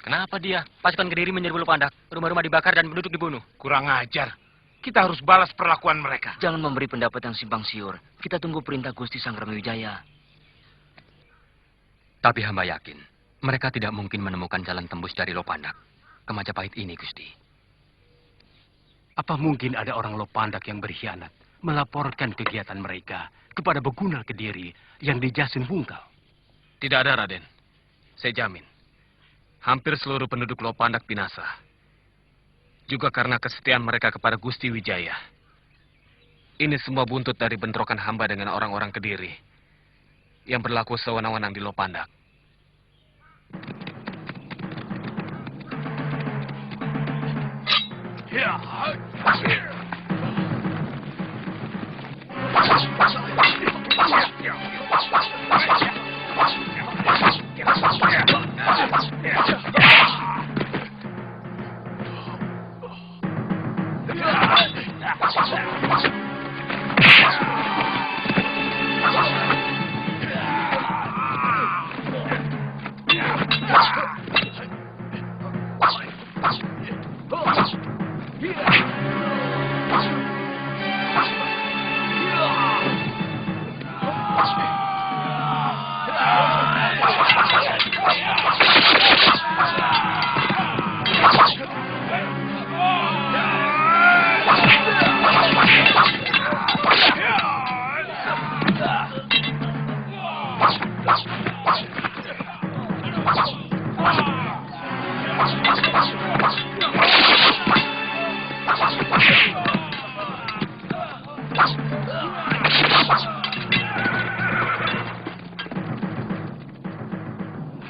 Kenapa dia? Pasukan Kediri menyerbu Lopandak. Rumah-rumah dibakar dan penduduk dibunuh. Kurang ajar. Kita harus balas perlakuan mereka. Jangan memberi pendapat yang simpang siur. Kita tunggu perintah Gusti Sang Ramawijaya. Tapi hamba yakin, mereka tidak mungkin menemukan jalan tembus dari Lopandak ke Majapahit ini, Gusti. Apa mungkin ada orang Lopandak yang berkhianat melaporkan kegiatan mereka kepada Beguna Kediri yang di Jasin Bungkal? Tidak ada, Raden. Saya jamin. Hampir seluruh penduduk Lopandak binasa. Juga karena kesetiaan mereka kepada Gusti Wijaya. Ini semua buntut dari bentrokan hamba dengan orang-orang Kediri yang berlaku sewenang-wenang di Lopandak.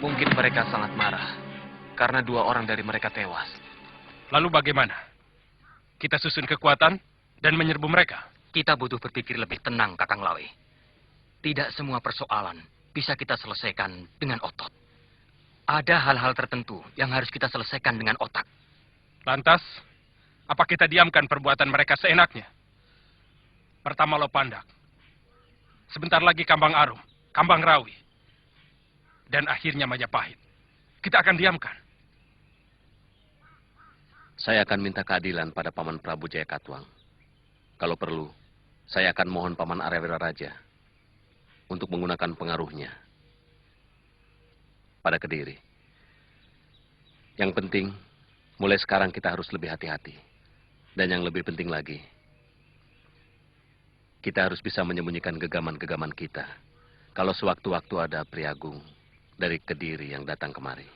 Mungkin mereka sangat marah karena 2 orang dari mereka tewas. Lalu bagaimana? Kita susun kekuatan dan menyerbu mereka. Kita butuh berpikir lebih tenang, Kakang Lawe. Tidak semua persoalan bisa kita selesaikan dengan otot. Ada hal-hal tertentu yang harus kita selesaikan dengan otak. Lantas, apa kita diamkan perbuatan mereka seenaknya? Pertama Lopandak. Sebentar lagi Kambang Arum, Kambang Rawi. Dan akhirnya Majapahit. Kita akan diamkan. Saya akan minta keadilan pada Paman Prabu Jayakatwang. Kalau perlu, saya akan mohon Paman Arawira Raja untuk menggunakan pengaruhnya pada Kediri. Yang penting, mulai sekarang kita harus lebih hati-hati. Dan yang lebih penting lagi, kita harus bisa menyembunyikan gegaman-gegaman kita kalau sewaktu-waktu ada Priagung dari Kediri yang datang kemari.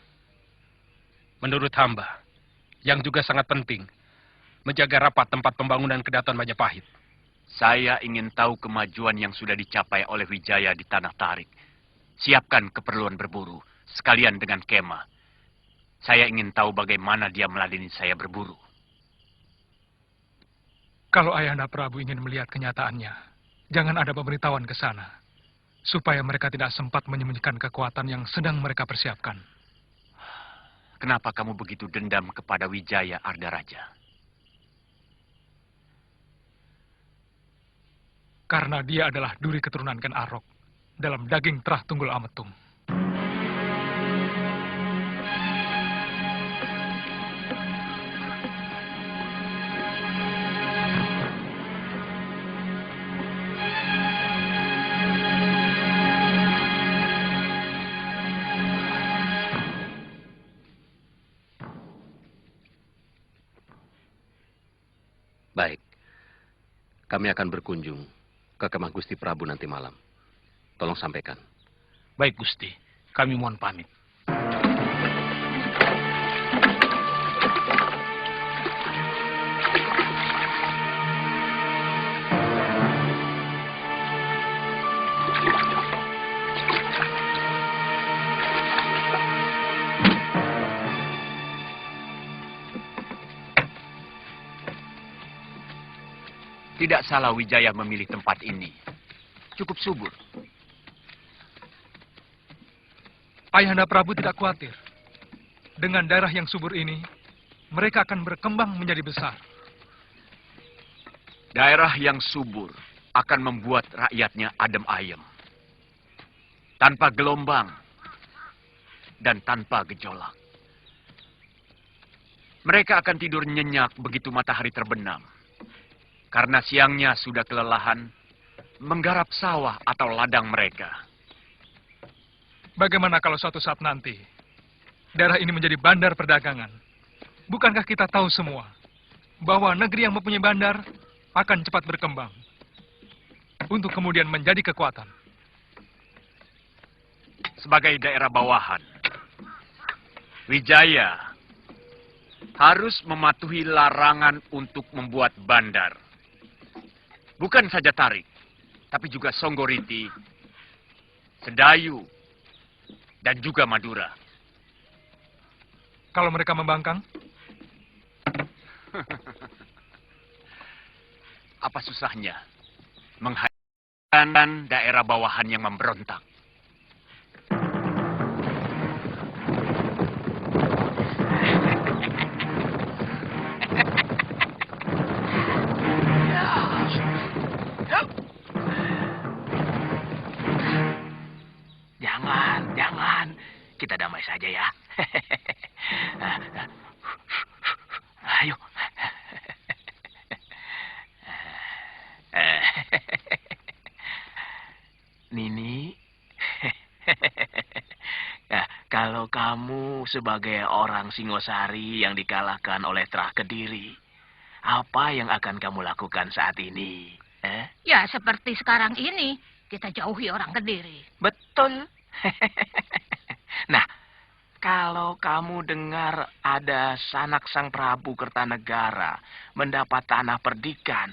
Menurut hamba, yang juga sangat penting, menjaga rapat tempat pembangunan Kedaton Majapahit. Saya ingin tahu kemajuan yang sudah dicapai oleh Wijaya di Tanah Tarik. Siapkan keperluan berburu, sekalian dengan kemah. Saya ingin tahu bagaimana dia meladeni saya berburu. Kalau Ayahanda Prabu ingin melihat kenyataannya, jangan ada pemberitahuan ke sana, supaya mereka tidak sempat menyembunyikan kekuatan yang sedang mereka persiapkan. Kenapa kamu begitu dendam kepada Wijaya Ardaraja? Karena dia adalah duri keturunan Ken Arok dalam daging Trah Tunggul Ametung. Baik, kami akan berkunjung ke kemah Gusti Prabu nanti malam. Tolong sampaikan. Baik Gusti, kami mohon pamit. Tidak salah Wijaya memilih tempat ini. Cukup subur. Ayahanda Prabu tidak khawatir. Dengan daerah yang subur ini, mereka akan berkembang menjadi besar. Daerah yang subur akan membuat rakyatnya adem ayem. tanpa gelombang, dan tanpa gejolak. Mereka akan tidur nyenyak begitu matahari terbenam. Karena siangnya sudah kelelahan menggarap sawah atau ladang mereka. Bagaimana kalau suatu saat nanti daerah ini menjadi bandar perdagangan? Bukankah kita tahu semua bahwa negeri yang mempunyai bandar akan cepat berkembang untuk kemudian menjadi kekuatan? Sebagai daerah bawahan, Wijaya harus mematuhi larangan untuk membuat bandar. Bukan saja Tarik, tapi juga Songgoriti, Sedayu, dan juga Madura. Kalau mereka membangkang? Apa susahnya menghadirkan daerah bawahan yang memberontak? Jangan. Kita damai saja ya. Ayo. Nini. Nah, kalau kamu sebagai orang Singosari yang dikalahkan oleh Trah Kediri, apa yang akan kamu lakukan saat ini? Ya, seperti sekarang ini. Kita jauhi orang Kediri. Betul. Nah, kalau kamu dengar ada sanak sang Prabu Kertanegara mendapat tanah perdikan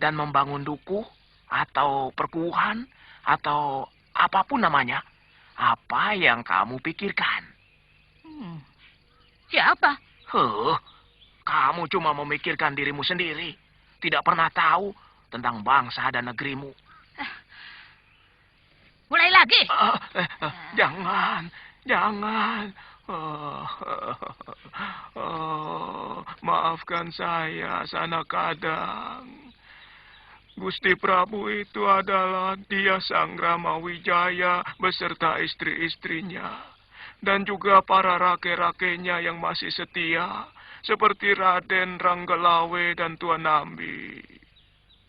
dan membangun dukuh atau perkuhan atau apapun namanya, apa yang kamu pikirkan? Siapa? Kamu cuma memikirkan dirimu sendiri. Tidak pernah tahu tentang bangsa dan negerimu. Mulai lagi. Jangan. Maafkan saya, Sanak Kadang. Gusti Prabu itu adalah dia Sang Rama Wijaya beserta istri-istrinya. Dan juga para rake-rakenya yang masih setia. Seperti Raden Ranggelawe dan Tuan Nambi.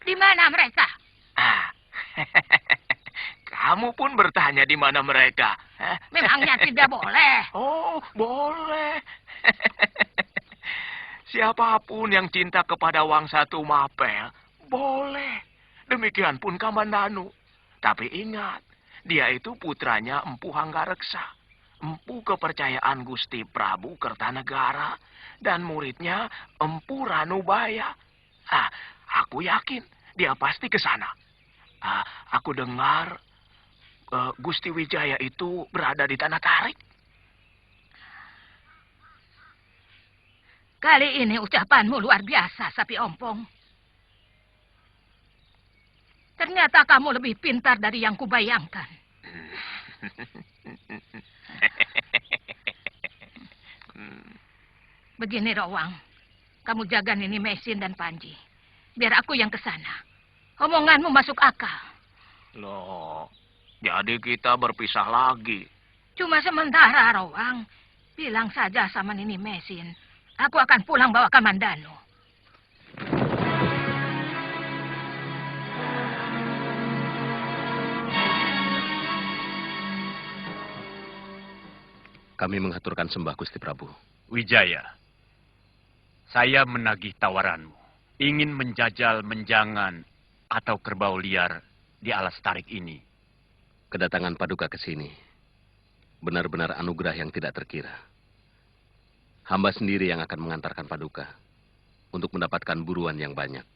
Di mana mereka? Kamu pun bertanya di mana mereka. Memangnya tidak boleh. Oh, boleh. Siapapun yang cinta kepada Wangsa Tumapel, boleh. Demikian pun Kamandanu. Tapi ingat, dia itu putranya Empu Hanggareksa. Empu kepercayaan Gusti Prabu Kertanegara. Dan muridnya Empu Ranubaya. Aku yakin dia pasti ke sana. Aku dengar Gusti Wijaya itu berada di Tanah Tarik. Kali ini ucapanmu luar biasa, Sapi Ompong. Ternyata kamu lebih pintar dari yang kubayangkan. Begini, Rowang. Kamu jaga Nini Mesin dan Panji. Biar aku yang ke sana. Omonganmu masuk akal. Loh, jadi kita berpisah lagi. Cuma sementara, Rowang. Bilang saja sama Nini Mesin. Aku akan pulang bawa Kamandanu. Kami mengaturkan sembah Gusti Prabu. Wijaya, saya menagih tawaranmu. Ingin menjajal menjangan atau kerbau liar di alas tarik ini. Kedatangan Paduka ke sini benar-benar anugerah yang tidak terkira. Hamba sendiri yang akan mengantarkan Paduka untuk mendapatkan buruan yang banyak.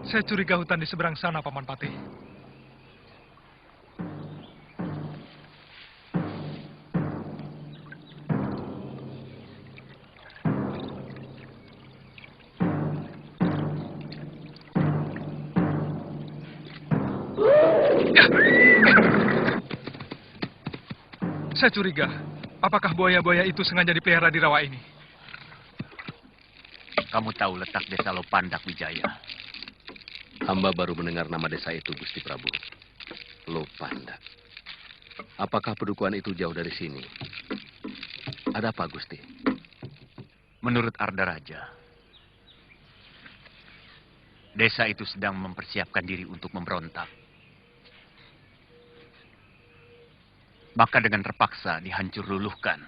Saya curiga hutan di seberang sana, Paman Patih. Saya curiga, apakah buaya-buaya itu sengaja dipelihara di rawa ini? Kamu tahu letak desa Lopandak, Wijaya. Hamba baru mendengar nama desa itu, Gusti Prabu. Lopandak. Apakah pedukuhan itu jauh dari sini? Ada apa, Gusti? Menurut Arda Raja, desa itu sedang mempersiapkan diri untuk memberontak. Maka dengan terpaksa dihancur luluhkan.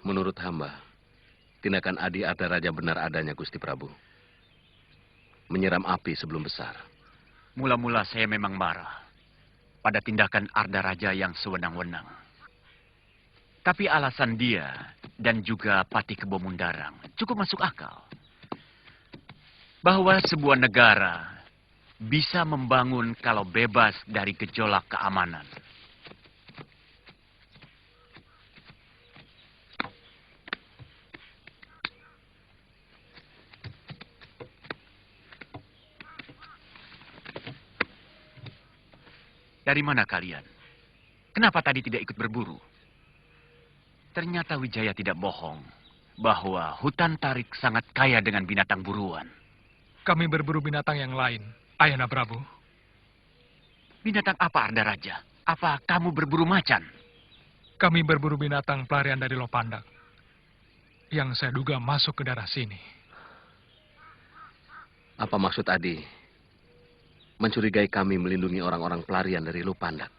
Menurut hamba, tindakan Adi Arda Raja benar adanya, Gusti Prabu. Menyiram api sebelum besar. Mula-mula saya memang marah pada tindakan Arda Raja yang sewenang-wenang. Tapi alasan dia dan juga Pati Kebo Mundarang cukup masuk akal. Bahwa sebuah negara bisa membangun kalau bebas dari gejolak keamanan. Dari mana kalian? Kenapa tadi tidak ikut berburu? Ternyata Wijaya tidak bohong bahwa hutan tarik sangat kaya dengan binatang buruan. Kami berburu binatang yang lain, Ayahanda Prabu. Binatang apa, Arda Raja? Apa kamu berburu macan? Kami berburu binatang pelarian dari Lopandak. Yang saya duga masuk ke daerah sini. Apa maksud Adi? Mencurigai kami melindungi orang-orang pelarian dari Lopandak.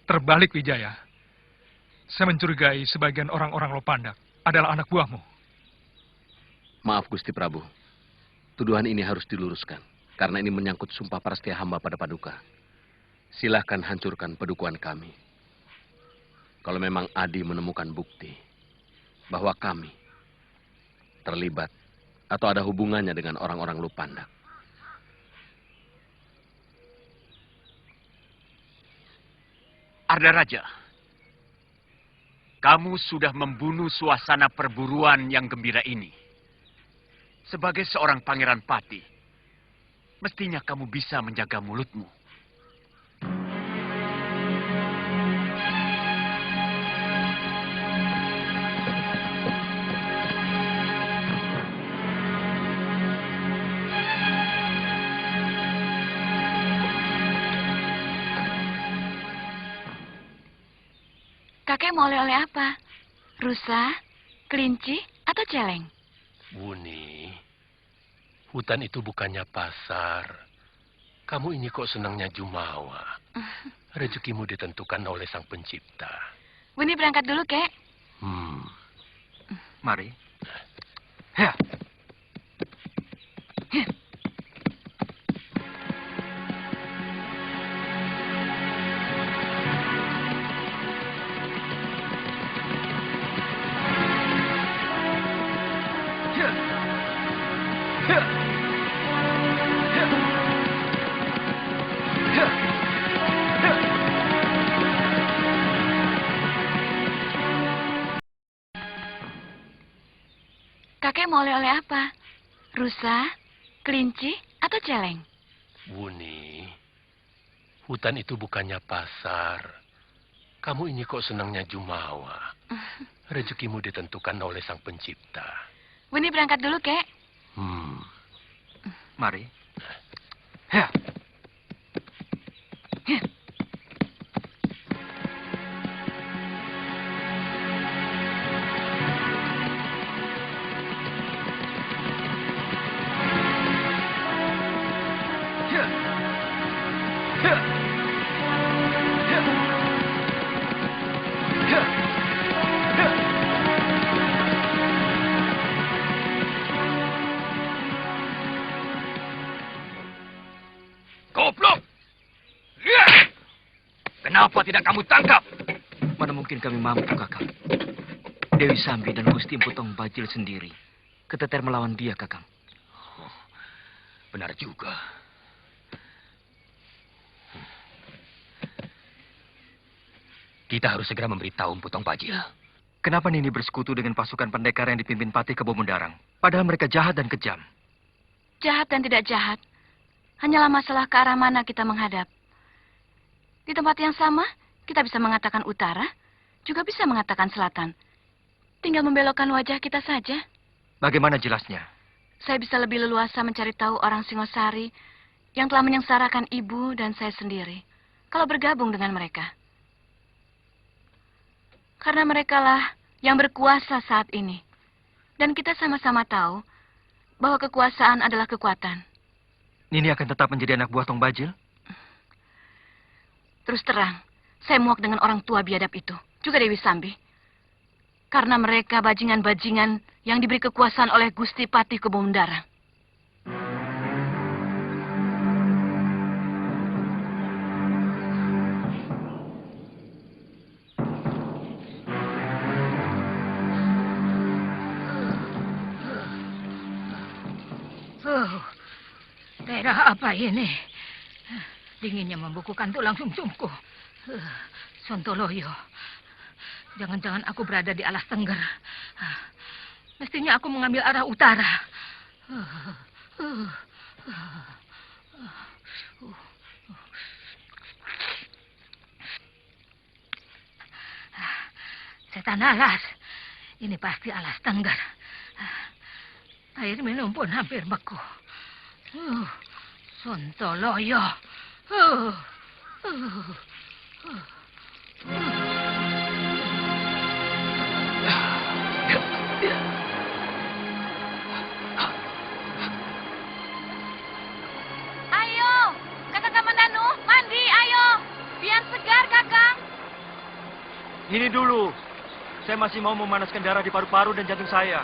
Terbalik, Wijaya. Saya mencurigai sebagian orang-orang Lopandak adalah anak buahmu. Maaf, Gusti Prabu. Tuduhan ini harus diluruskan. Karena ini menyangkut sumpah prastia hamba pada Paduka. Silahkan hancurkan pedukuhan kami. Kalau memang Adi menemukan bukti bahwa kami terlibat atau ada hubungannya dengan orang-orang Lopandak. Arda Raja, kamu sudah membunuh suasana perburuan yang gembira ini. Sebagai seorang pangeran Pati, mestinya kamu bisa menjaga mulutmu. Kakek mau oleh-oleh apa? Rusa, kelinci, atau celeng? Buni, hutan itu bukannya pasar. Kamu ini kok senangnya jumawa. Rezekimu ditentukan oleh Sang Pencipta. Buni berangkat dulu, Kek. Mari. Kakek mau oleh-oleh apa? Rusa, kelinci, atau celeng? Wuni, hutan itu bukannya pasar. Kamu ini kok senangnya jumawa. Rezekimu ditentukan oleh Sang Pencipta. Wuni berangkat dulu, Kek. Mari. Goblok! Kenapa tidak kamu tangkap? Mana mungkin kami mampu, Kakang. Dewi Sambi dan Gusti Empu Tong Bajil sendiri keteter melawan dia, Kakang. Benar juga. Kita harus segera memberitahu Empu Tong Bajil. Kenapa Nini bersekutu dengan pasukan pendekar yang dipimpin Patih Kebo Mundarang? Padahal mereka jahat dan kejam. Jahat dan tidak jahat. Hanyalah masalah ke arah mana kita menghadap. Di tempat yang sama, kita bisa mengatakan utara, juga bisa mengatakan selatan. Tinggal membelokkan wajah kita saja. Bagaimana jelasnya? Saya bisa lebih leluasa mencari tahu orang Singosari yang telah menyengsarakan ibu dan saya sendiri. Kalau bergabung dengan mereka. Karena merekalah yang berkuasa saat ini. Dan kita sama-sama tahu bahwa kekuasaan adalah kekuatan. Nini akan tetap menjadi anak buah Tong Bajil? Terus terang, saya muak dengan orang tua biadab itu. Juga Dewi Sambi. Karena mereka bajingan-bajingan yang diberi kekuasaan oleh Gusti Patih Kebo Mundarang. Daerah apa ini? Dinginnya membukukan tulang sumsumku. Sontoloyo. Jangan-jangan aku berada di alas Tengger. Mestinya aku mengambil arah utara. Setan alas. Ini pasti alas Tengger. Air minum pun hampir beku. Sontoloyo. Ayo, Kakang Kamandanu, mandi, ayo. Biar segar, Kakang. Ini dulu. Saya masih mau memanaskan darah di paru-paru dan jantung saya.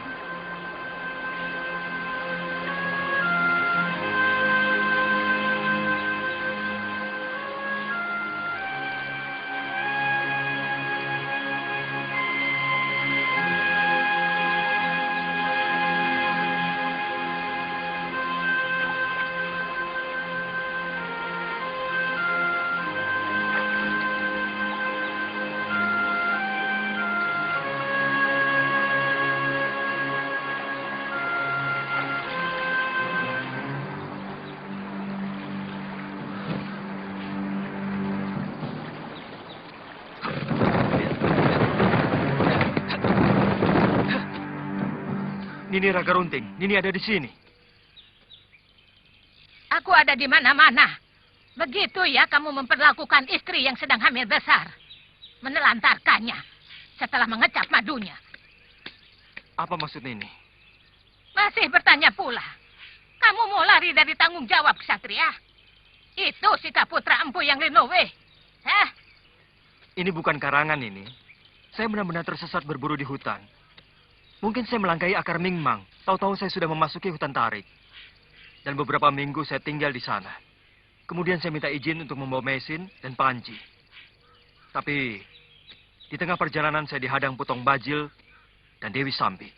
Nini Raga Runting, Nini ada di sini. Aku ada di mana-mana. Begitu ya kamu memperlakukan istri yang sedang hamil besar. Menelantarkannya setelah mengecap madunya. Apa maksud Nini? Masih bertanya pula. Kamu mau lari dari tanggung jawab, Ksatria? Itu Sita Putra Empu yang Linowe. Hah? Ini bukan karangan ini. Saya benar-benar tersesat berburu di hutan. Mungkin saya melangkahi akar Mingmang. Tahu-tahu saya sudah memasuki hutan tarik. Dan beberapa minggu saya tinggal di sana. Kemudian saya minta izin untuk membawa mesin dan panci. Tapi di tengah perjalanan saya dihadang Putong Bajil dan Dewi Sambi.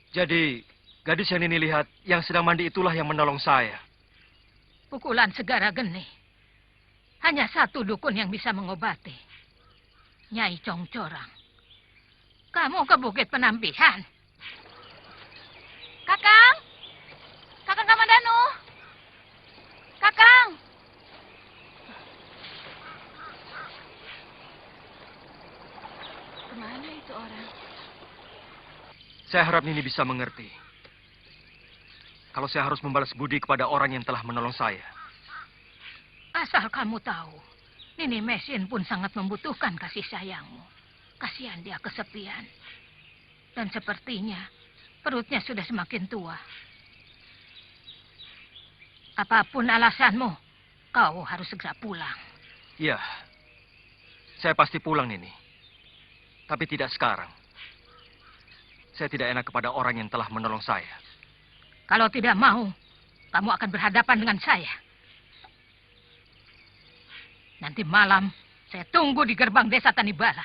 Jadi, gadis yang Nini lihat yang sedang mandi itulah yang menolong saya. Pukulan segara geni. Hanya satu dukun yang bisa mengobati. Nyai Congcorang. Kamu ke Bukit Penampihan. Kakang! Kakang Kamandanu! Kakang! Kemana itu orang? Saya harap Nini bisa mengerti. Kalau saya harus membalas budi kepada orang yang telah menolong saya. Asal kamu tahu, Nini Mesin pun sangat membutuhkan kasih sayangmu. Kasihan dia kesepian. Dan sepertinya perutnya sudah semakin tua. Apapun alasanmu, kau harus segera pulang. Iya, saya pasti pulang, Nini. Tapi tidak sekarang. Saya tidak enak kepada orang yang telah menolong saya. Kalau tidak mau, kamu akan berhadapan dengan saya. Nanti malam, saya tunggu di gerbang desa Tanibala.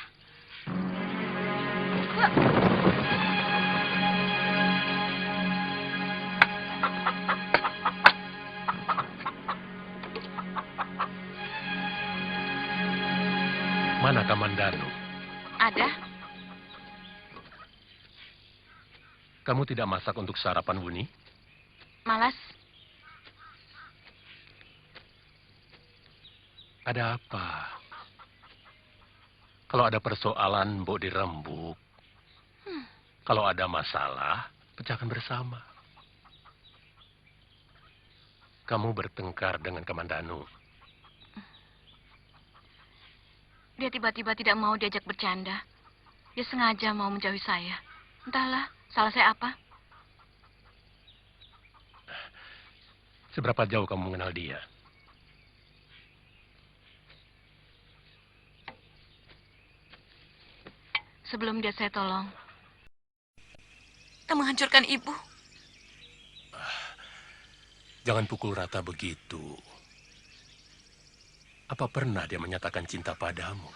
Mana Kamandanu? Ada? Kamu tidak masak untuk sarapan, Wuni? Malas? Ada apa? Kalau ada persoalan, Mbok dirembuk. Kalau ada masalah, pecahkan bersama. Kamu bertengkar dengan Kamandanu. Dia tiba-tiba tidak mau diajak bercanda. Dia sengaja mau menjauhi saya. Entahlah, salah saya apa? Seberapa jauh kamu mengenal dia? Sebelum dia saya tolong. Dia menghancurkan ibu. Jangan pukul rata begitu. Apa pernah dia menyatakan cinta padamu?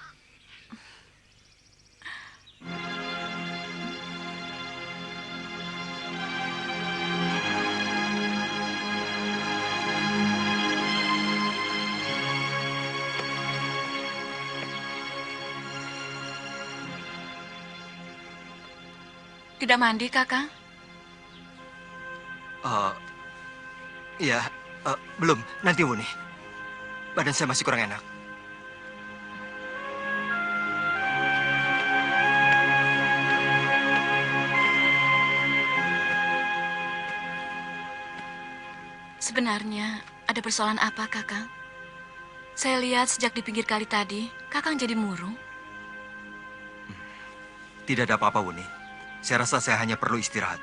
Tidak mandi, Kakang? Iya, belum. Nanti, Wuni. Badan saya masih kurang enak. Sebenarnya ada persoalan apa, Kakang? Saya lihat sejak di pinggir kali tadi, Kakang jadi murung. Tidak ada apa-apa, Wuni. Saya rasa saya hanya perlu istirahat.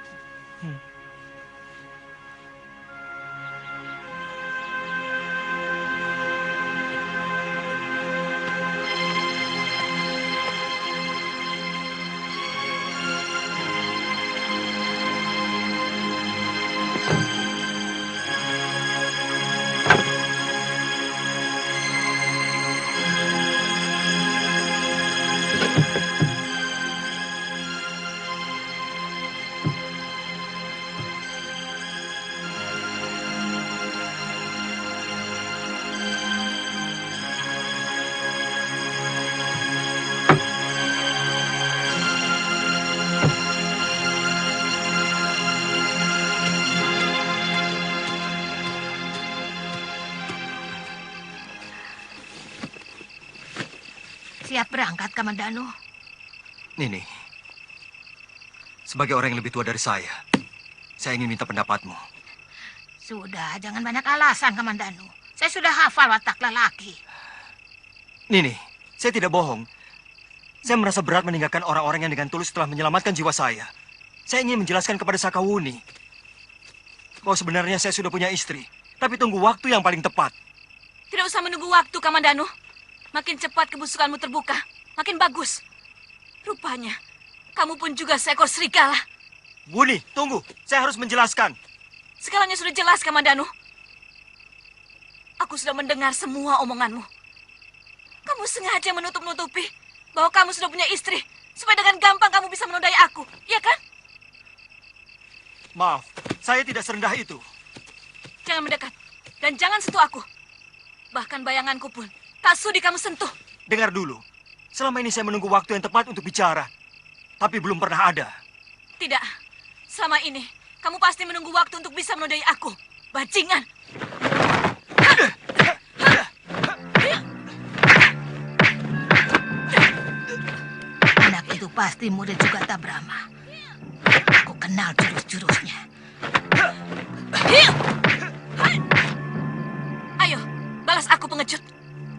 Siap berangkat, Kamandanu? Nini, sebagai orang yang lebih tua dari saya ingin minta pendapatmu. Sudah, jangan banyak alasan, Kamandanu. Saya sudah hafal watak lelaki. Nini, saya tidak bohong. Saya merasa berat meninggalkan orang-orang yang dengan tulus telah menyelamatkan jiwa saya. Saya ingin menjelaskan kepada Sakawuni bahwa sebenarnya saya sudah punya istri. Tapi tunggu waktu yang paling tepat. Tidak usah menunggu waktu, Kamandanu. Makin cepat kebusukanmu terbuka, makin bagus. Rupanya, kamu pun juga seekor serigala. Wuni, tunggu. Saya harus menjelaskan. Segalanya sudah jelas, Kamandanu. Aku sudah mendengar semua omonganmu. Kamu sengaja menutup-nutupi bahwa kamu sudah punya istri, supaya dengan gampang kamu bisa menodai aku, iya kan? Maaf, saya tidak serendah itu. Jangan mendekat, dan jangan sentuh aku. Bahkan bayanganku pun tak sudi kamu sentuh. Dengar dulu. Selama ini saya menunggu waktu yang tepat untuk bicara. Tapi belum pernah ada. Tidak. Selama ini, kamu pasti menunggu waktu untuk bisa menodai aku. Bajingan. Anak itu pasti murid juga Tabrama. Aku kenal jurus-jurusnya. Ayo, balas aku pengecut.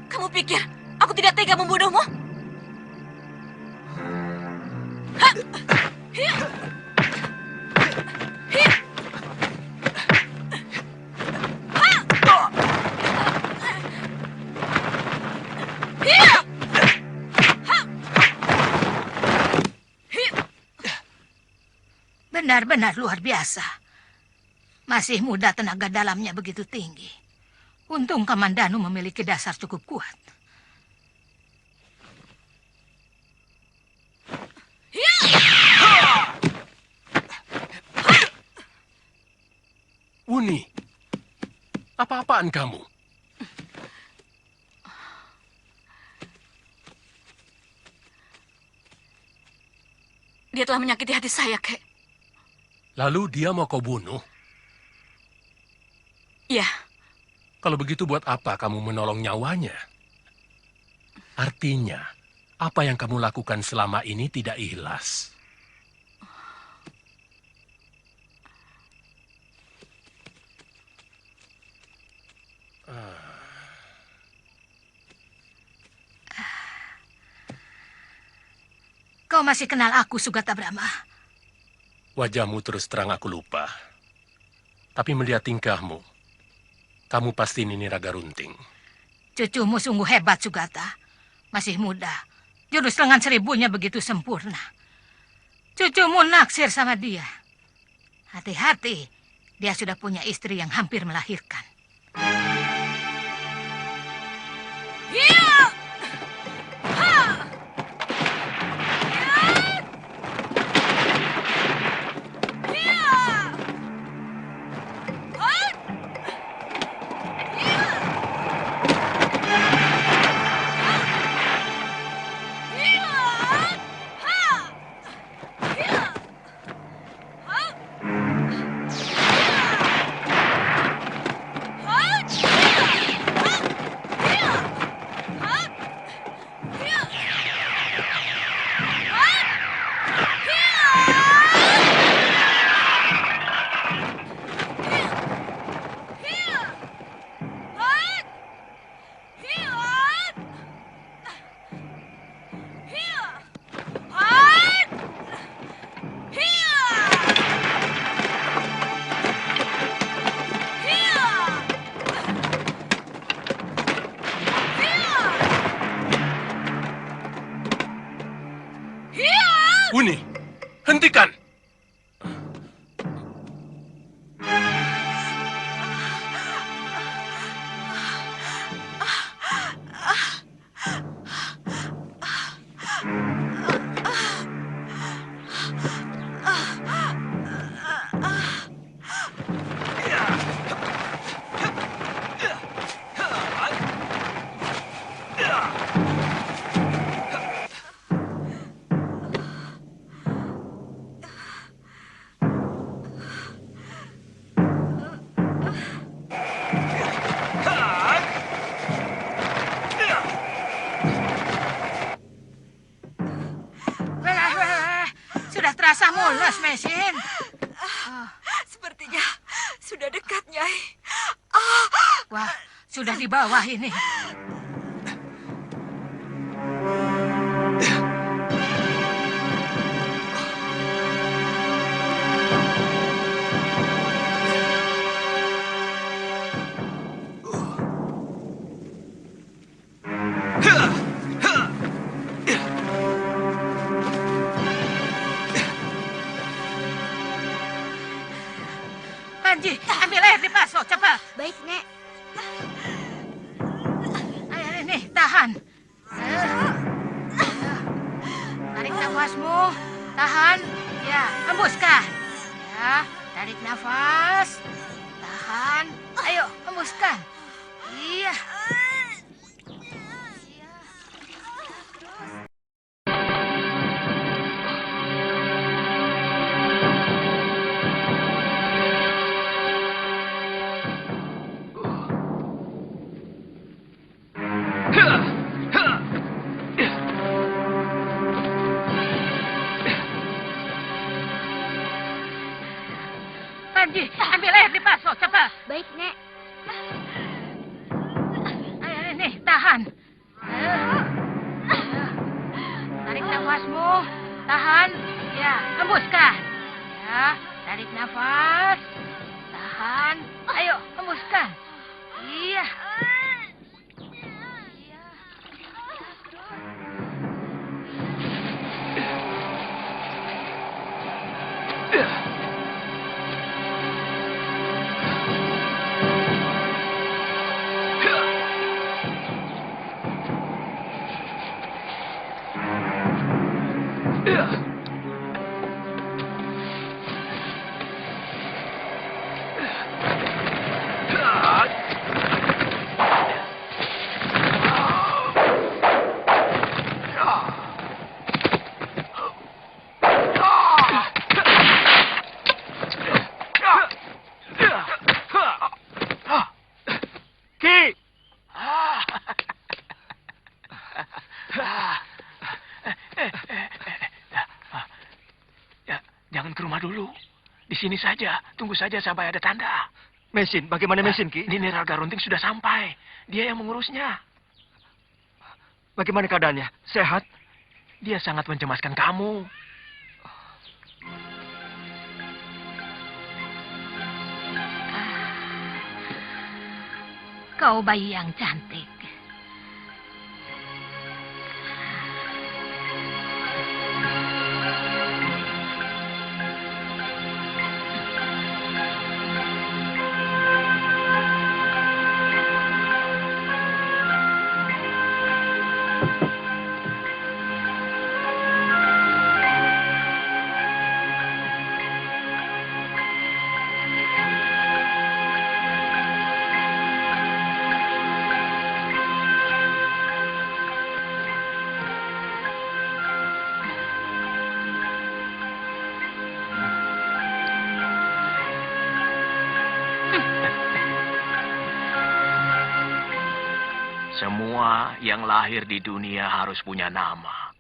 Kamu pikir aku tidak tega membunuhmu? Benar-benar luar biasa. Masih muda, tenaga dalamnya begitu tinggi. Untung Kamandanu memiliki dasar cukup kuat. Wuni, apa-apaan kamu? Dia telah menyakiti hati saya, Kek. Lalu dia mau kau bunuh? Iya. Kalau begitu buat apa kamu menolong nyawanya? Artinya, apa yang kamu lakukan selama ini tidak ikhlas. Kau masih kenal aku, Sugata Brahma? Wajahmu terus terang aku lupa. Tapi melihat tingkahmu, kamu pasti Nini Raga Runting. Cucumu sungguh hebat, Sugata. Masih muda. Jurus lengan seribunya begitu sempurna. Cucumu naksir sama dia. Hati-hati, dia sudah punya istri yang hampir melahirkan. Wuni, hentikan! terasa mulus, Mesin. Sepertinya sudah dekat, Nyai. Wah, sudah di bawah ini. Panji, ambil air di baso, cepat. Baik, Nek. Ayo, ini, tahan. Tarik nafasmu, tahan. Ya, hembuskan. Ya, tarik nafas, tahan. Ayo, hembuskan. Iya. Panji, ambil air di baso, cepat. Baik, Nek. Ayo, ini, tahan. Tarik nafasmu, tahan. Ya, hembuskan. Ya, tarik nafas, tahan. Ayo, hembuskan. Iya. Jangan ke rumah dulu. Di sini saja. Tunggu saja sampai ada tanda. Mesin, bagaimana Mesin, Ki? Nini Raga Runting sudah sampai. Dia yang mengurusnya. Bagaimana keadaannya? Sehat? Dia sangat mencemaskan kamu. Kau bayi yang cantik. Semua yang lahir di dunia harus punya nama.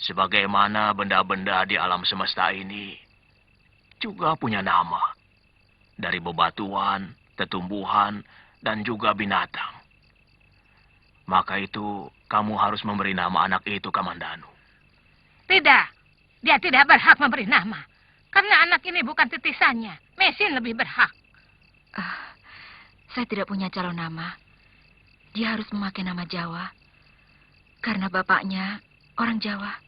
Sebagaimana benda-benda di alam semesta ini juga punya nama. Dari bebatuan, tetumbuhan, dan juga binatang. Maka itu kamu harus memberi nama anak itu Kamandanu. Tidak, dia tidak berhak memberi nama. Karena anak ini bukan titisannya. Mesin lebih berhak. Saya tidak punya calon nama. Dia harus memakai nama Jawa. Karena bapaknya orang Jawa.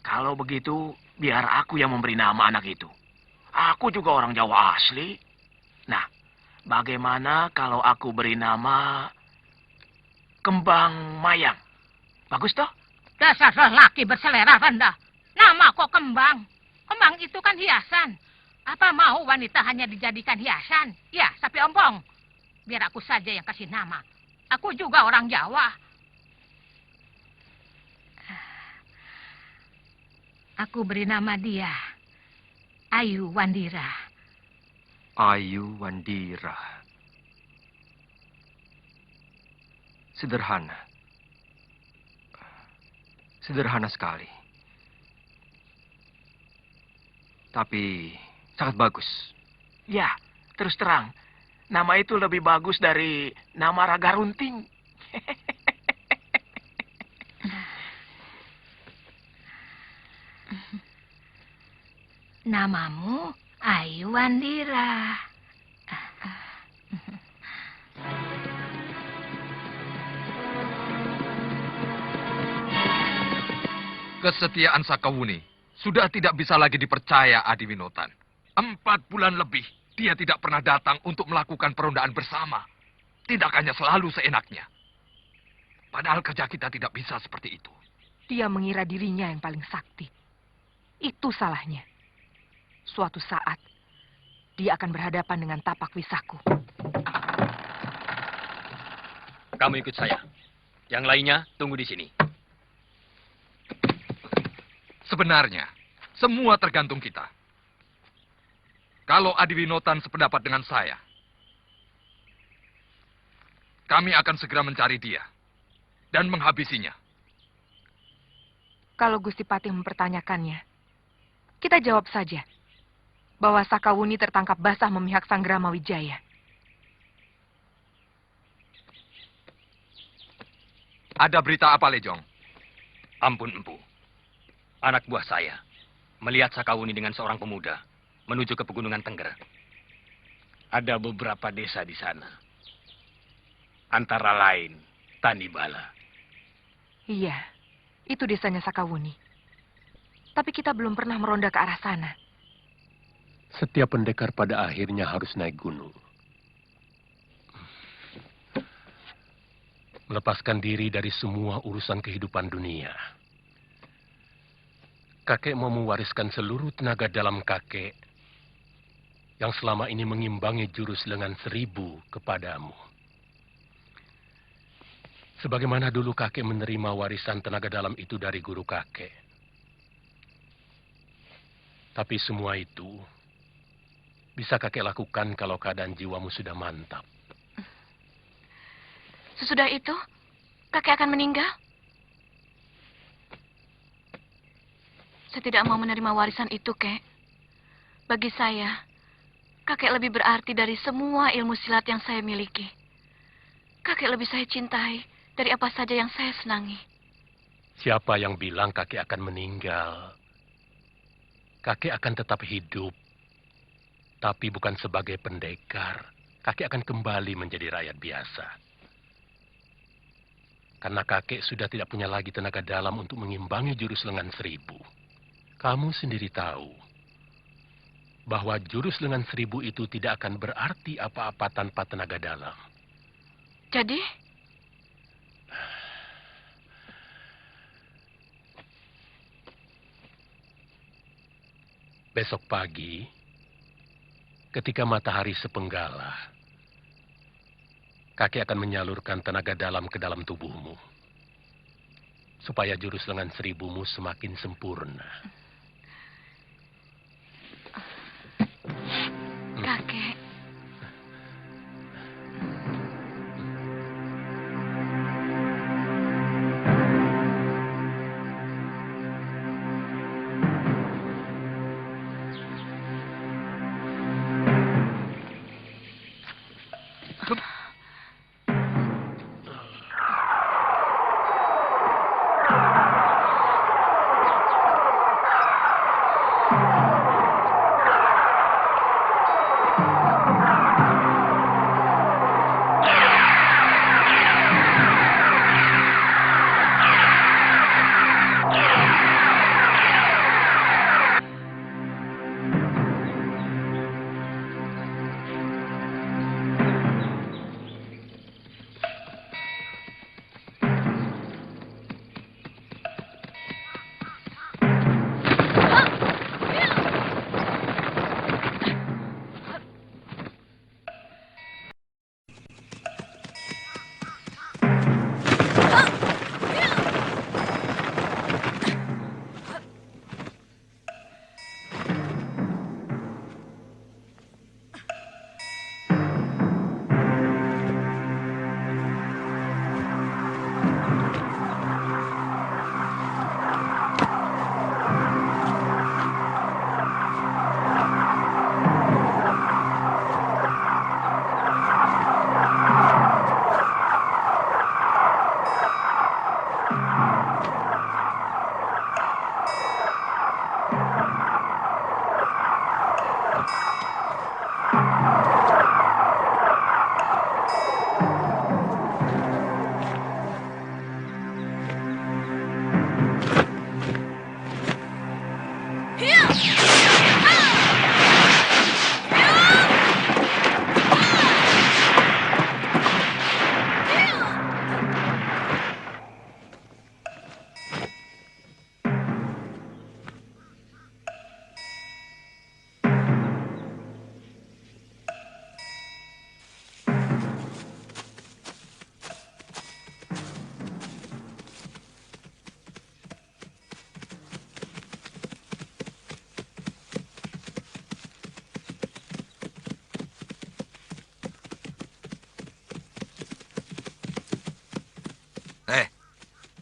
Kalau begitu, biar aku yang memberi nama anak itu. Aku juga orang Jawa asli. Nah, bagaimana kalau aku beri nama Kembang Mayang? Bagus toh? Dasar lelaki berselera rendah. Nama kok Kembang? Kembang itu kan hiasan. Apa mau wanita hanya dijadikan hiasan? Ya, sapi ompong. Biar aku saja yang kasih nama. Aku juga orang Jawa. Aku beri nama dia Ayu Wandira. Ayu Wandira. Sederhana. Sederhana sekali. Tapi sangat bagus. Ya, terus terang. Nama itu lebih bagus dari nama Raga Runting. Namamu Ayu Wandira. Kesetiaan Sakawuni sudah tidak bisa lagi dipercaya, Adiwinotan. 4 bulan lebih dia tidak pernah datang untuk melakukan perondaan bersama. Tindakannya selalu seenaknya. Padahal kerja kita tidak bisa seperti itu. Dia mengira dirinya yang paling sakti. Itu salahnya. Suatu saat, dia akan berhadapan dengan tapak Wisaku. Kamu ikut saya. Yang lainnya tunggu di sini. Sebenarnya, semua tergantung kita. Kalau Adiwinotan sependapat dengan saya, kami akan segera mencari dia dan menghabisinya. Kalau Gusti Patih mempertanyakannya, kita jawab saja bahwa Sakawuni tertangkap basah memihak Sanggrama Wijaya. Ada berita apa, Lejong? Ampun, Empu. Anak buah saya melihat Sakawuni dengan seorang pemuda menuju ke Pegunungan Tengger. Ada beberapa desa di sana. Antara lain Tanibala. Iya, itu desanya Sakawuni. Tapi kita belum pernah meronda ke arah sana. Setiap pendekar pada akhirnya harus naik gunung. Melepaskan diri dari semua urusan kehidupan dunia. Kakek mau mewariskan seluruh tenaga dalam kakek yang selama ini mengimbangi jurus lengan 1000 kepadamu. Sebagaimana dulu kakek menerima warisan tenaga dalam itu dari guru kakek. Tapi semua itu bisa kakek lakukan kalau keadaan jiwamu sudah mantap. Sesudah itu, kakek akan meninggal? Saya tidak mau menerima warisan itu, Kek. Bagi saya, kakek lebih berarti dari semua ilmu silat yang saya miliki. Kakek lebih saya cintai dari apa saja yang saya senangi. Siapa yang bilang kakek akan meninggal? Kakek akan tetap hidup. Tapi bukan sebagai pendekar. Kakek akan kembali menjadi rakyat biasa. Karena kakek sudah tidak punya lagi tenaga dalam untuk mengimbangi jurus lengan 1000. Kamu sendiri tahu bahwa jurus lengan 1000 itu tidak akan berarti apa-apa tanpa tenaga dalam. Jadi? Besok pagi, ketika matahari sepenggalah, kakek akan menyalurkan tenaga dalam ke dalam tubuhmu. Supaya jurus lengan 1000-mu semakin sempurna. Kakek.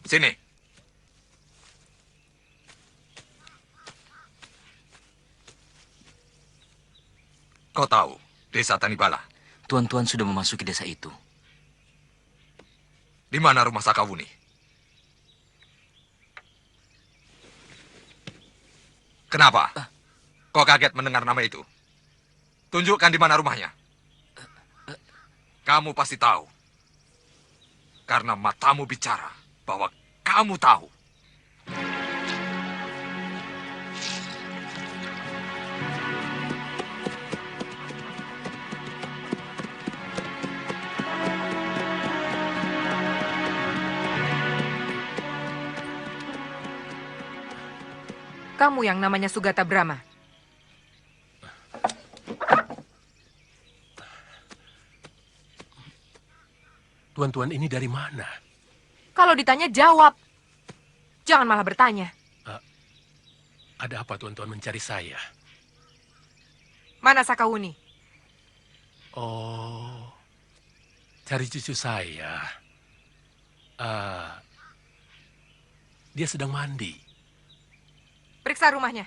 Sini. Kau tahu desa Tanibala? Tuan-tuan sudah memasuki desa itu. Di mana rumah Sakawuni? Kenapa? Kau kaget mendengar nama itu? Tunjukkan di mana rumahnya. Kamu pasti tahu. Karena matamu bicara bahwa kamu tahu. Kamu yang namanya Sugata Brahma. Tuan-tuan ini dari mana? Kalau ditanya, jawab. Jangan malah bertanya. Ada apa tuan-tuan mencari saya? Mana Sakawuni? Oh, cari cucu saya. Dia sedang mandi. Periksa rumahnya.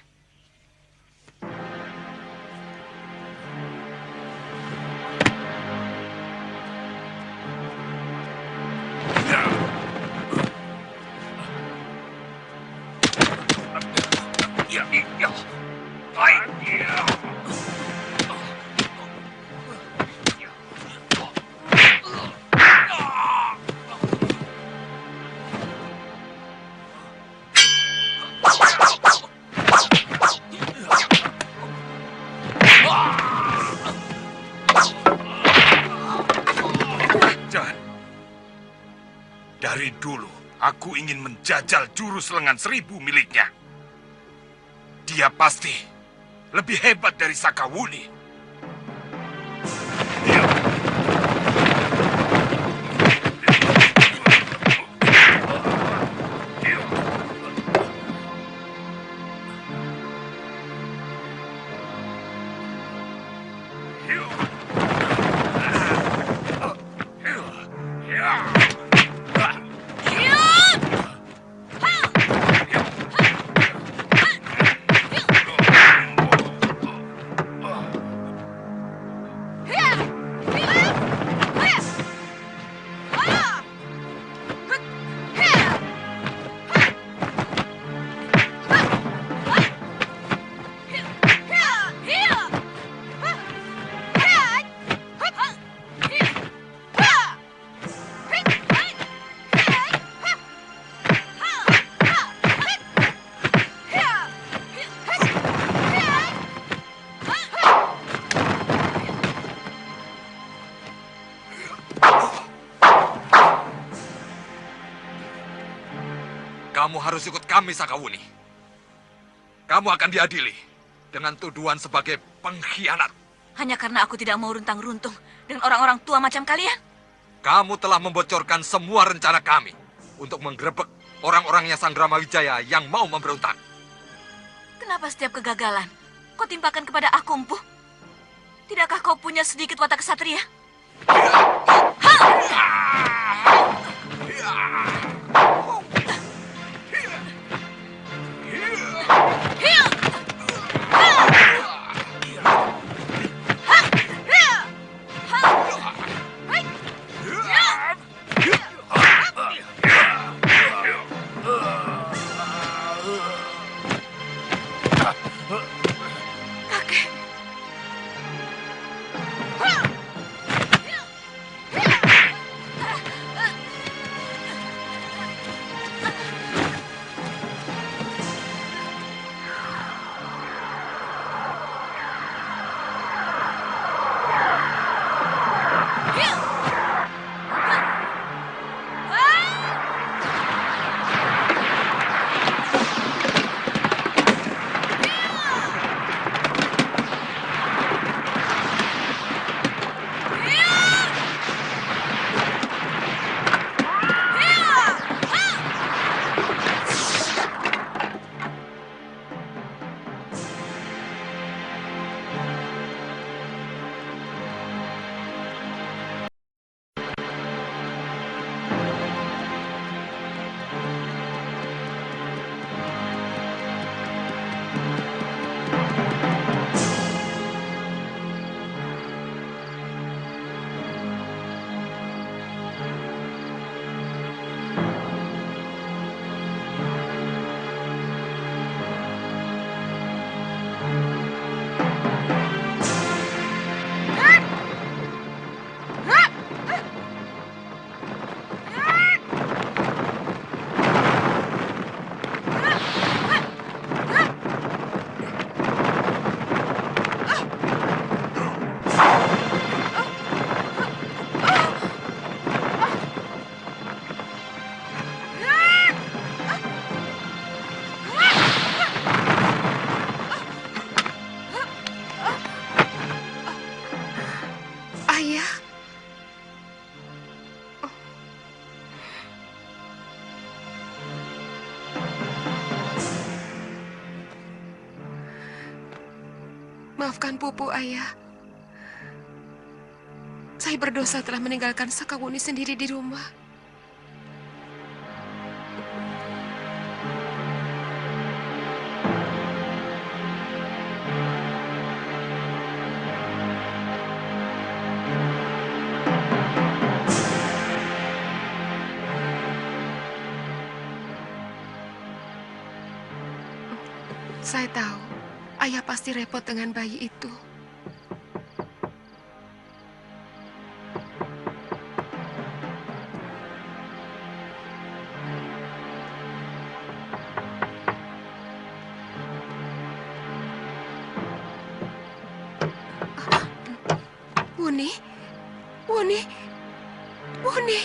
Dari dulu, aku ingin menjajal jurus lengan 1000 miliknya. Dia pasti lebih hebat dari Sakawuni. Kamu harus ikut kami, Sakawuni. Kamu akan diadili dengan tuduhan sebagai pengkhianat. Hanya karena aku tidak mau runtang-runtung dengan orang-orang tua macam kalian. Kamu telah membocorkan semua rencana kami untuk menggerebek orang-orangnya Sanggrama Wijaya yang mau memberontak. Kenapa setiap kegagalan kau timpakan kepada aku, Empu? Tidakkah kau punya sedikit watak kesatria? Maafkan Pupu, Ayah. Saya berdosa telah meninggalkan Sakawuni sendiri di rumah. Saya tahu, Ayah pasti repot dengan bayi itu. Wuni, Wuni, Wuni.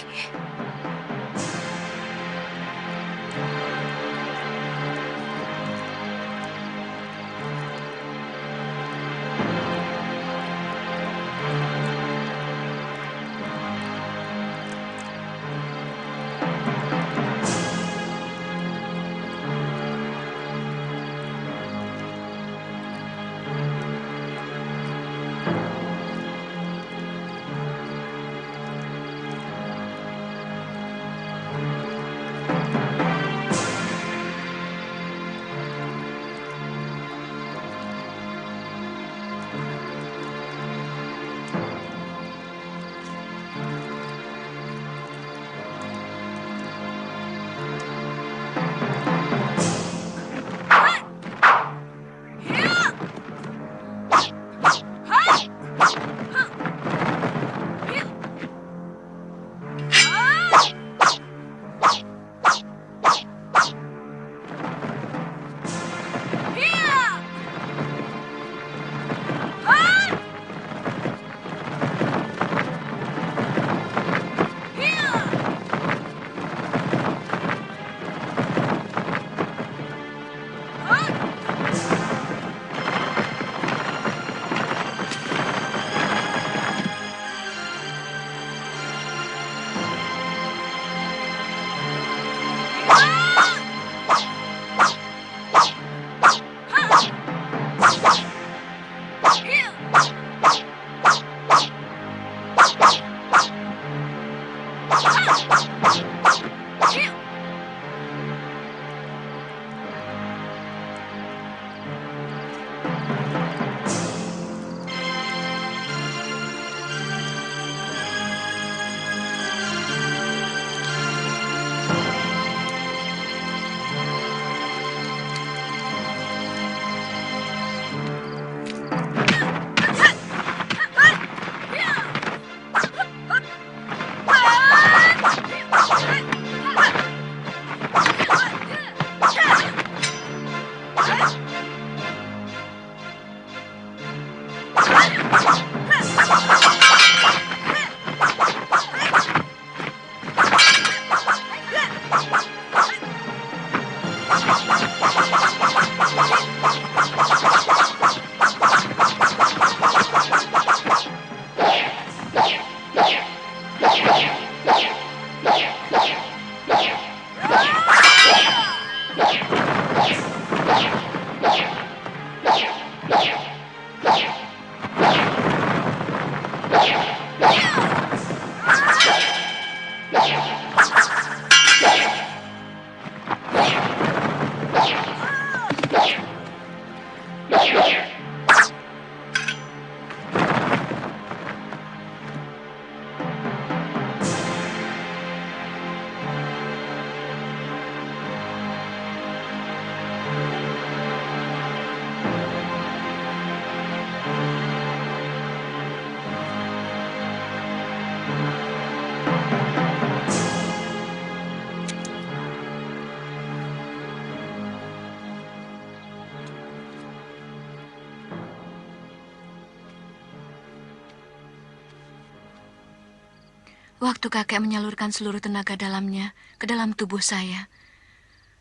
Waktu kakek menyalurkan seluruh tenaga dalamnya ke dalam tubuh saya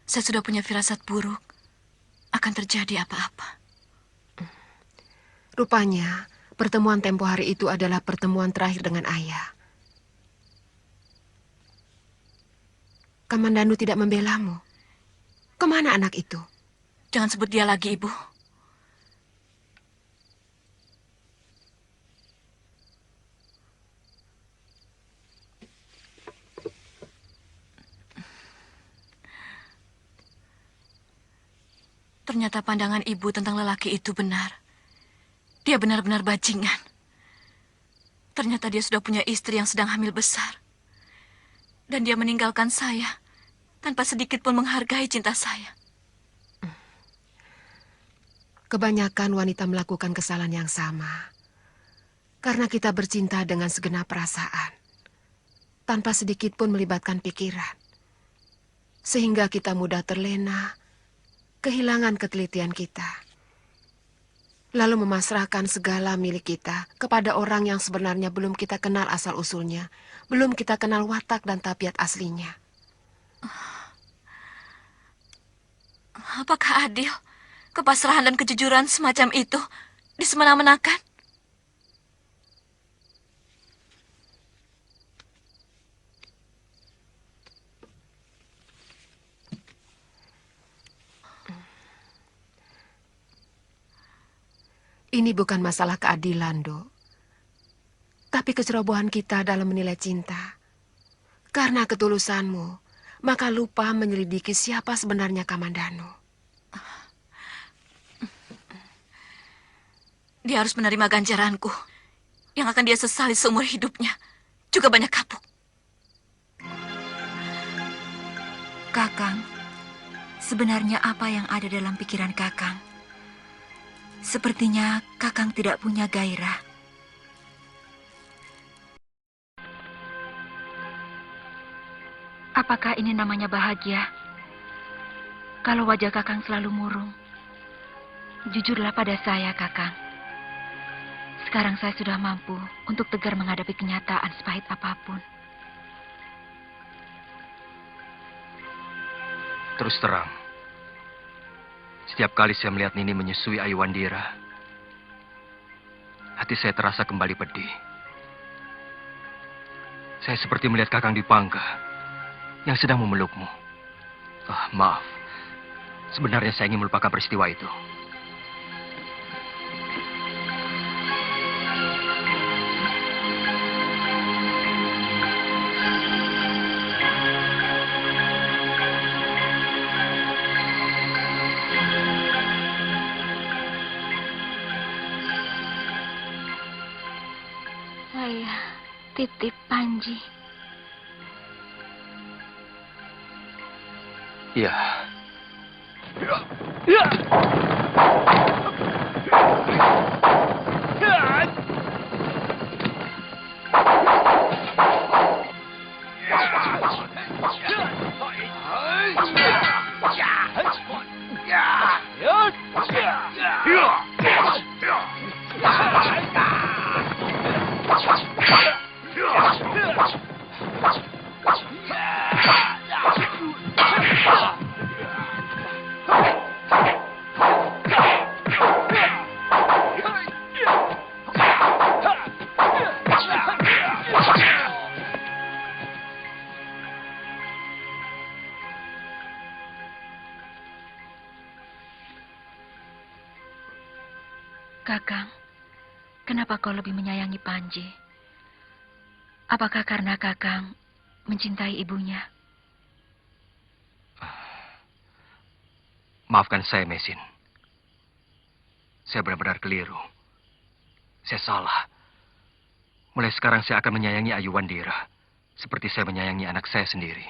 sudah punya firasat buruk akan terjadi apa-apa. Rupanya, pertemuan tempo hari itu adalah pertemuan terakhir dengan Ayah. Kamandanu tidak membelamu. Kemana anak itu? Jangan sebut dia lagi, Ibu. Ternyata pandangan ibu tentang lelaki itu benar. Dia benar-benar bajingan. Ternyata dia sudah punya istri yang sedang hamil besar. Dan dia meninggalkan saya tanpa sedikit pun menghargai cinta saya. Kebanyakan wanita melakukan kesalahan yang sama. Karena kita bercinta dengan segenap perasaan. Tanpa sedikit pun melibatkan pikiran. Sehingga kita mudah terlena, kehilangan ketelitian kita. Lalu memasrahkan segala milik kita kepada orang yang sebenarnya belum kita kenal asal-usulnya. Belum kita kenal watak dan tabiat aslinya. Apakah adil? Kepasrahan dan kejujuran semacam itu disemena-menakan? Ini bukan masalah keadilan, Dok. Tapi kecerobohan kita dalam menilai cinta. Karena ketulusanmu, maka lupa menyelidiki siapa sebenarnya Kamandanu. Dia harus menerima ganjaranku yang akan dia sesali seumur hidupnya. Juga banyak kapuk. Kakang, sebenarnya apa yang ada dalam pikiran Kakang? Sepertinya Kakang tidak punya gairah. Apakah ini namanya bahagia? Kalau wajah Kakang selalu murung. Jujurlah pada saya, Kakang. Sekarang saya sudah mampu untuk tegar menghadapi kenyataan sepahit apapun. Terus terang, setiap kali saya melihat Nini menyusui Ayu Wandira, hati saya terasa kembali pedih. Saya seperti melihat Kakang Dipangga yang sedang memelukmu. Maaf, sebenarnya saya ingin melupakan peristiwa itu. Saya titip Panji. Iya. Kakang, kenapa kau lebih menyayangi Panji? Apakah karena Kakang mencintai ibunya? Maafkan saya, Mesin. Saya benar-benar keliru. Saya salah. Mulai sekarang saya akan menyayangi Ayu Wandira seperti saya menyayangi anak saya sendiri.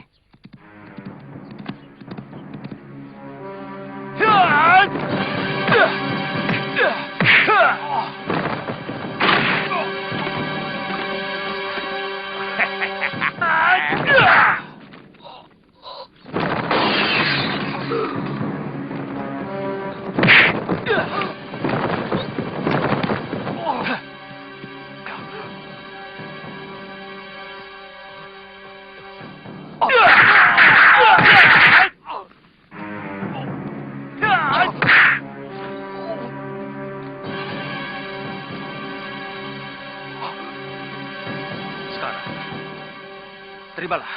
Terimalah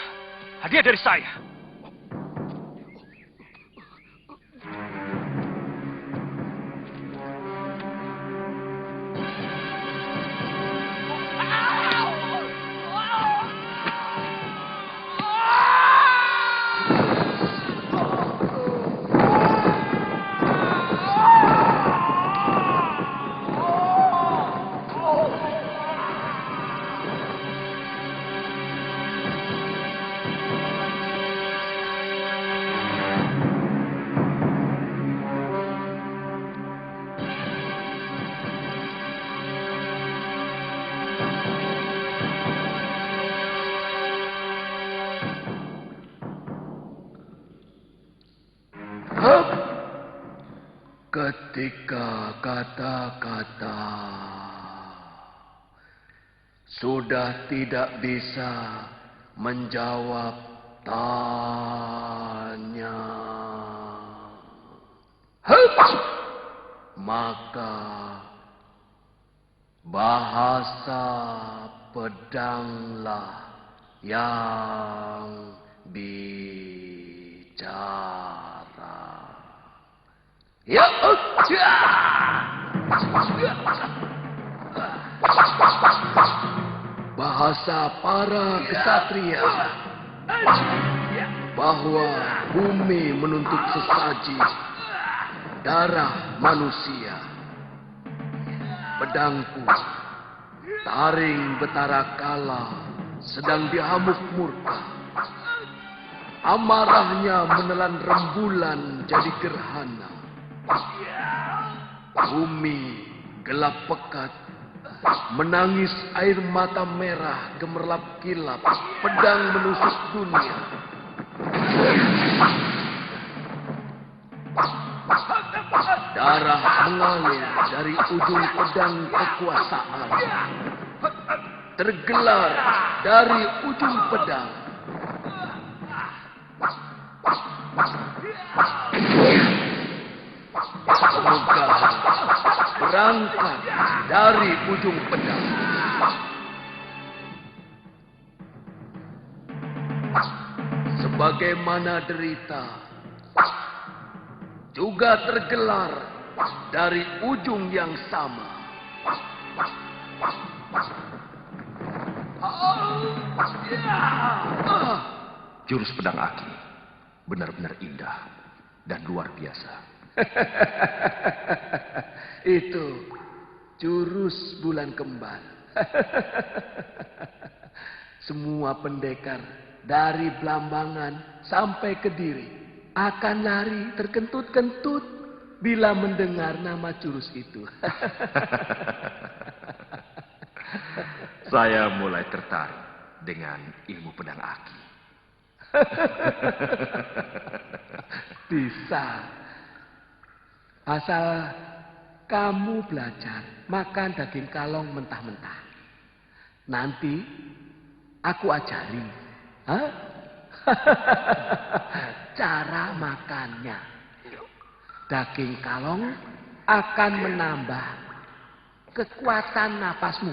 hadiah dari saya. Ketika kata-kata sudah tidak bisa menjawab tanya, maka bahasa pedanglah yang bicara. Ya, bahasa para kesatria bahwa bumi menuntut sesaji darah manusia. Pedangku taring betara kala sedang dihamuk murka. Amarahnya menelan rembulan jadi gerhana. Bumi gelap pekat, menangis air mata merah gemerlap kilap, pedang menusuk dunia. Darah mengalir dari ujung pedang kekuasaan, tergelar dari ujung pedang. Kemegahan berangkat dari ujung pedang. Sebagaimana derita juga tergelar dari ujung yang sama. Jurus pedang Aki benar-benar indah dan luar biasa. Itu jurus bulan kembar. Semua pendekar dari Blambangan sampai Kediri akan lari terkentut-kentut bila mendengar nama jurus itu. Saya mulai tertarik dengan ilmu pedang Aki. Bisa. Asal kamu belajar makan daging kalong mentah-mentah. Nanti aku ajari. Hah? Cara makannya. Daging kalong akan menambah kekuatan napasmu.